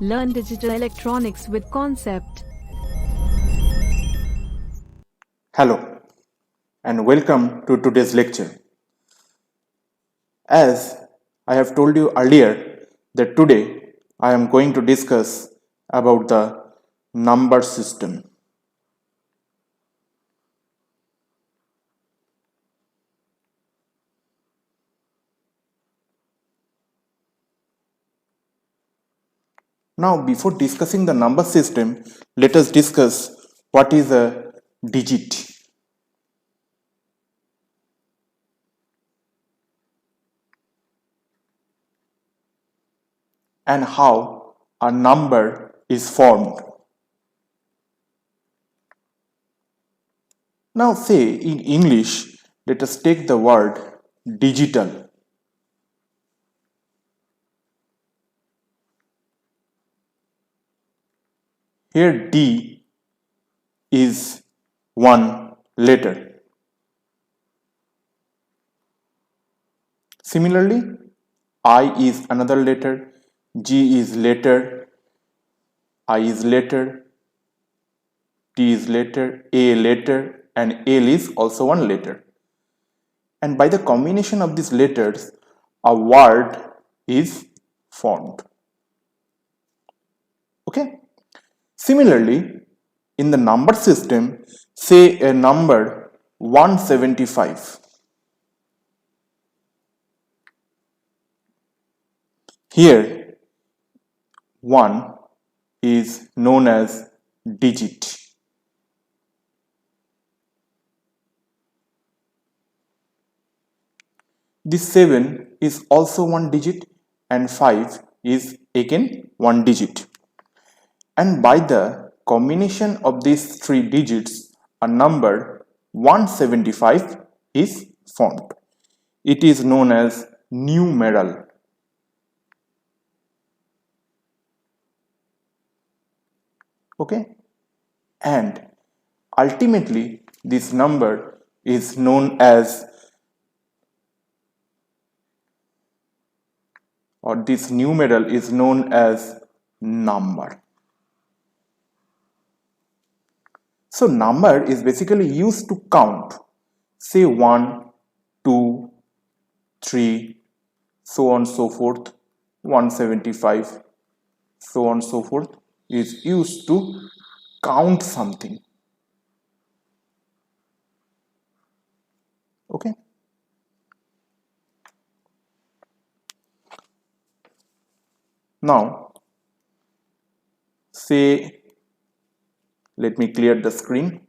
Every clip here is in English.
Learn digital electronics with concept. Hello and welcome to today's lecture. As I have told you earlier that today I am going to discuss about the number system. Now before discussing the number system, let us discuss what is a digit. And how a number is formed. Now say in English, let us take the word digital. Here D is one letter. Similarly, I is another letter, G is letter, I is letter, T is letter, A letter, and L is also one letter. And by the combination of these letters, a word is formed. Okay. Similarly, in the number system, say a number 175. Here, 1 is known as digit. This 7 is also one digit and 5 is again one digit. And by the combination of these three digits, a number 175 is formed. It is known as numeral. Okay? And ultimately, this number is known as, or this numeral is known as number. So number is basically used to count, say 1, 2, 3, so on so forth, 175, so on so forth, is used to count something. Okay. Now, say, let me clear the screen.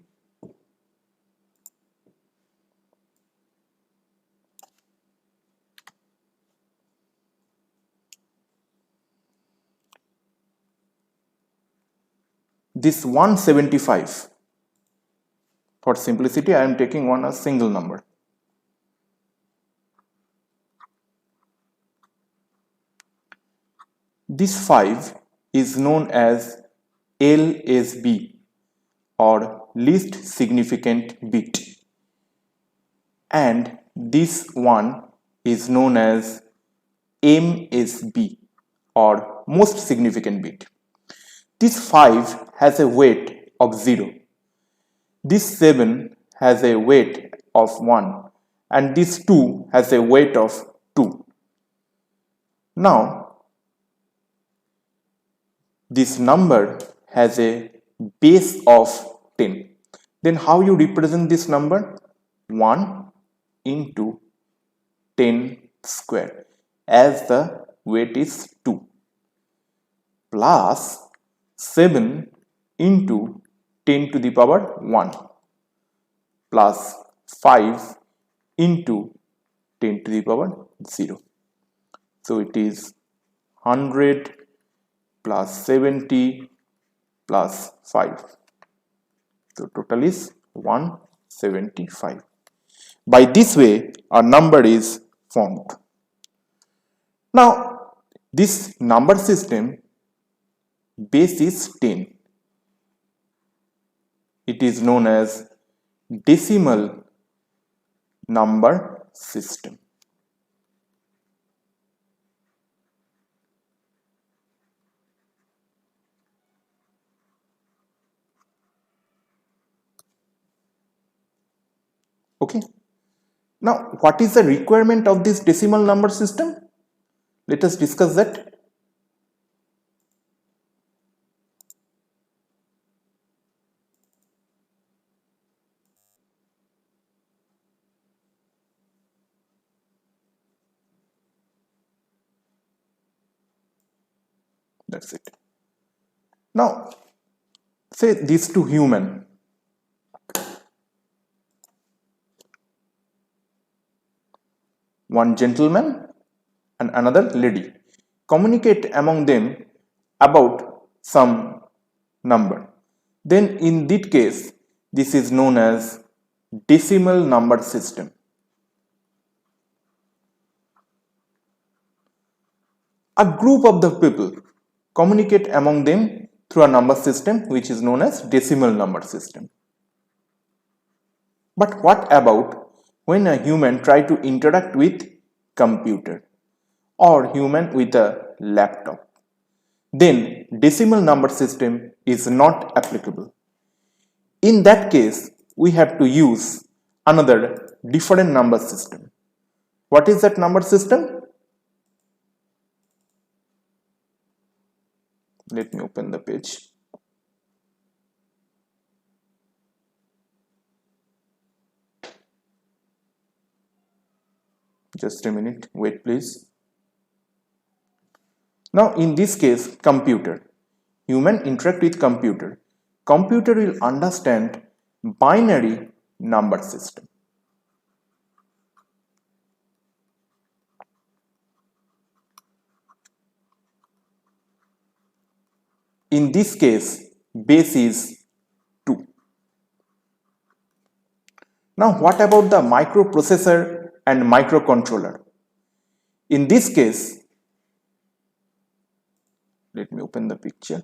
This 175, for simplicity, I am taking one as single number. This 5 is known as LSB, or least significant bit, and this one is known as MSB, or most significant bit. This 5 has a weight of 0, this 7 has a weight of 1, and this 2 has a weight of 2. Now this number has a base of 10. Then how you represent this number? 1 into 10 square, as the weight is 2, plus 7 into 10 to the power 1, plus 5 into 10 to the power 0. So it is 100 plus 70 plus 5. So total is 175. By this way, a number is formed. Now, this number system base is 10. It is known as decimal number system. Okay. Now, what is the requirement of this decimal number system? Let us discuss that. That's it. Now, say these two human, one gentleman and another lady, communicate among them about some number. Then in that case, this is known as decimal number system. A group of the people communicate among them through a number system which is known as decimal number system. But what about when a human try to interact with computer or human with a laptop? Then decimal number system is not applicable. In that case, we have to use another different number system. What is that number system? Let me open the page. Just a minute, wait please. Now in this case, computer. Human interact with computer. Computer will understand binary number system. In this case, base is 2. Now what about the microprocessor and microcontroller? In this case, let me open the picture.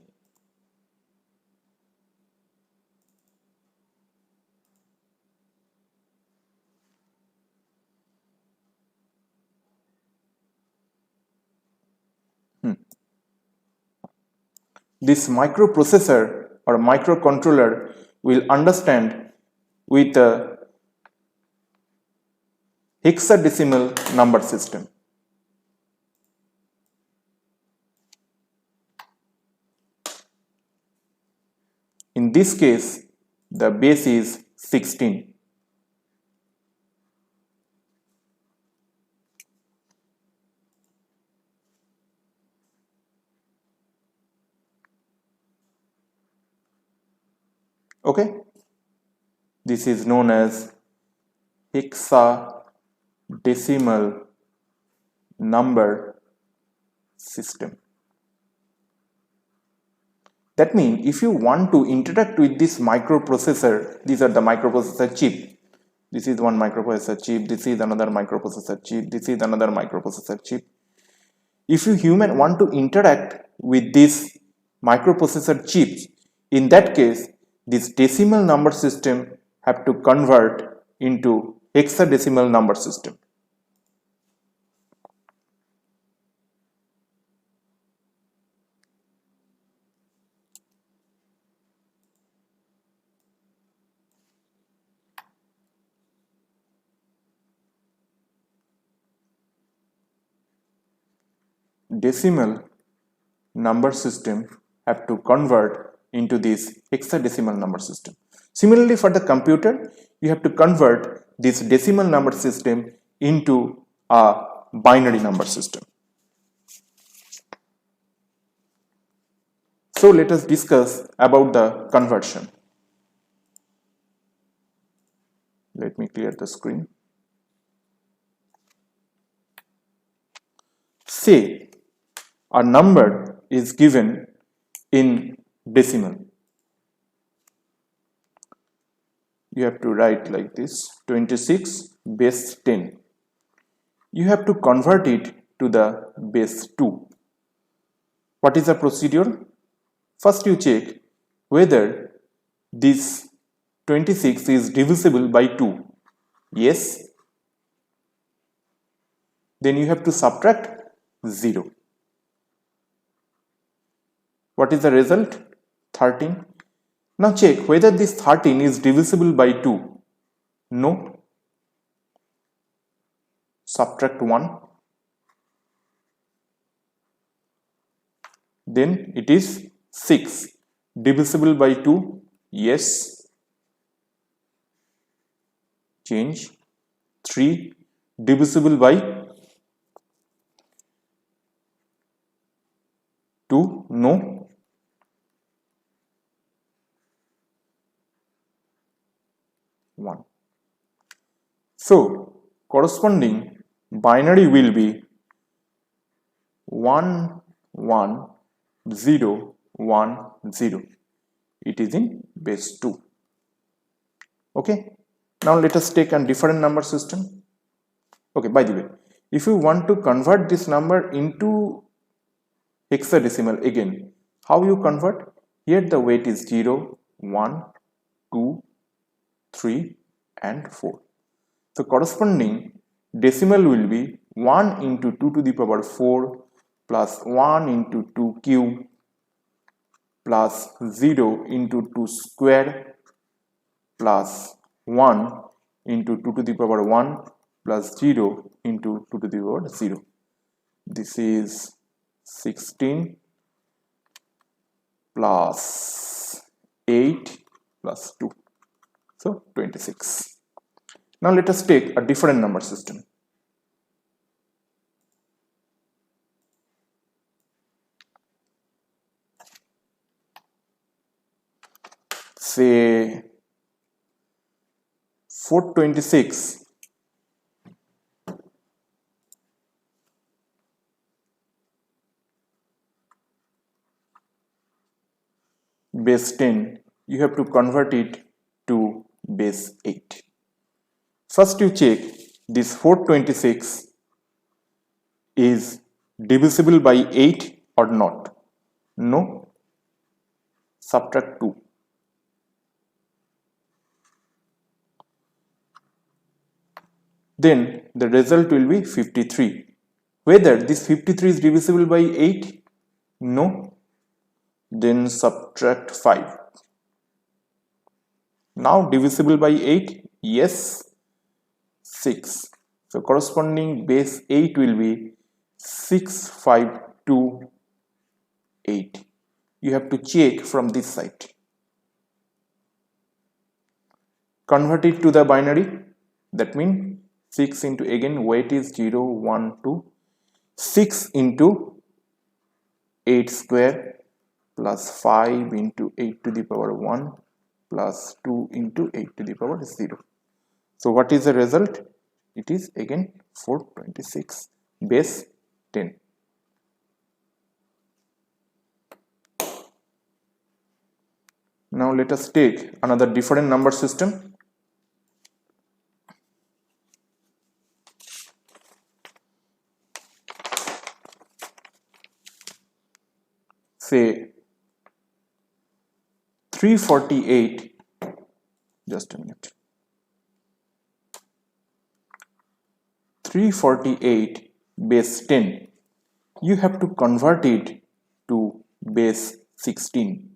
This microprocessor or microcontroller will understand with a hexadecimal number system. In this case, the base is 16. Okay, this is known as hexadecimal number system. That means if you want to interact with this microprocessor, these are the microprocessor chip. This is one microprocessor chip, this is another microprocessor chip, this is another microprocessor chip. If you human want to interact with this microprocessor chips, in that case, this decimal number system have to convert into hexadecimal number system. Decimal number system have to convert into this hexadecimal number system. Similarly, for the computer, you have to convert this decimal number system into a binary number system. So let us discuss about the conversion. Let me clear the screen. Say a number is given in decimal. You have to write like this: 26 base 10. You have to convert it to the base 2. What is the procedure? First you check whether this 26 is divisible by 2. Yes. Then you have to subtract 0. What is the result? 13. Now check whether this 13 is divisible by 2. No. subtract 1, then it is 6 divisible by 2, yes, change, 3 divisible by 2, no, 1. So corresponding binary will be 1 1 0 1 0. It is in base 2. Okay, now let us take a different number system. Okay, by the way, if you want to convert this number into hexadecimal again, how you convert? Here the weight is 0 1 2 3 and 4. So corresponding decimal will be 1 into 2 to the power 4 plus 1 into 2 cube plus 0 into 2 square plus 1 into 2 to the power 1 plus 0 into 2 to the power 0. This is 16 plus 8 plus 2. So 26. Now let us take a different number system. Say 426 base 10, you have to convert it to base 8. First you check this 426 is divisible by 8 or not. No, subtract 2. Then the result will be 53. Whether this 53 is divisible by 8? No. Then subtract 5. Now divisible by 8? Yes. 6. So corresponding base 8 will be 6, 5, 2, 8. You have to check from this side. Convert it to the binary. That means 6 into, again weight is 0, 1, 2. 6 into 8 square plus 5 into 8 to the power 1 plus 2 into 8 to the power 0. So what is the result? It is again 426 base 10. Now let us take another different number system. Say 348, just a minute, 348 base 10, you have to convert it to base 16.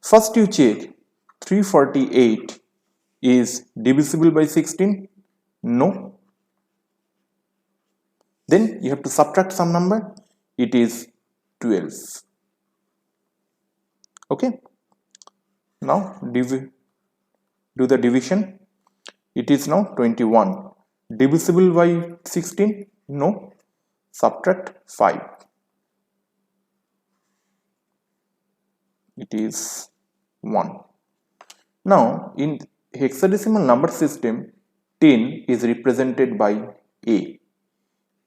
First you check 348 is divisible by 16? No. Then you have to subtract some number. It is 12. Okay. Now do the division. It is now 21. Divisible by 16? No. Subtract 5. It is 1. Now in hexadecimal number system, 10 is represented by A,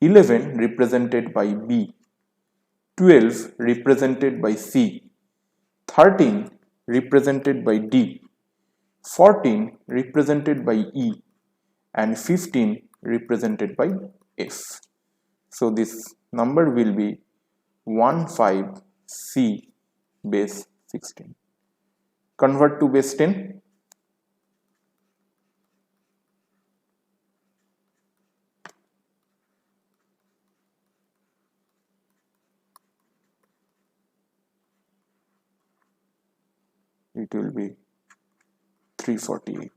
11 represented by B, 12 represented by C, 13 represented by D, 14 represented by E, and 15 represented by F. So this number will be 15C base 16. Convert to base 10. It will be 348.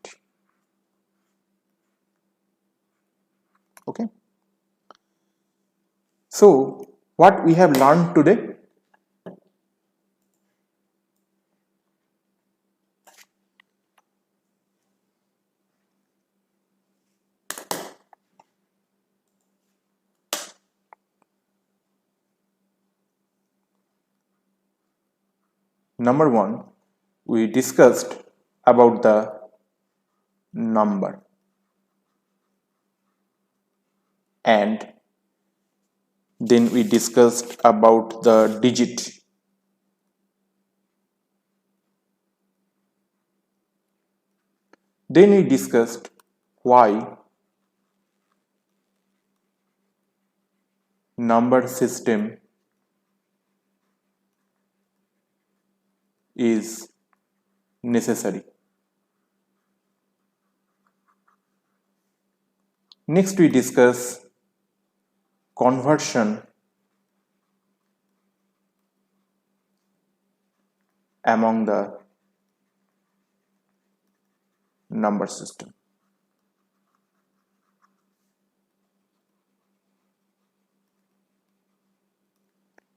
Okay. So what we have learned today? Number one, we discussed about the number, and then we discussed about the digit. Then we discussed why number system is necessary. Next we discuss conversion among the number system.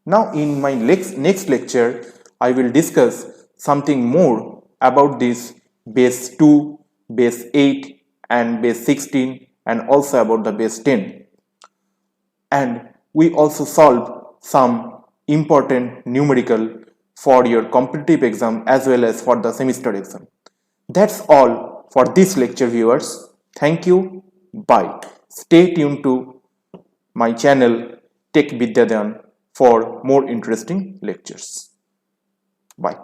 Now in my next lecture, I will discuss something more about this base 2, base 8 and base 16, and also about the base 10. And we also solve some important numerical for your competitive exam as well as for the semester exam. That's all for this lecture, viewers. Thank you. Bye. Stay tuned to my channel Tech Vidyadhan for more interesting lectures. Bye.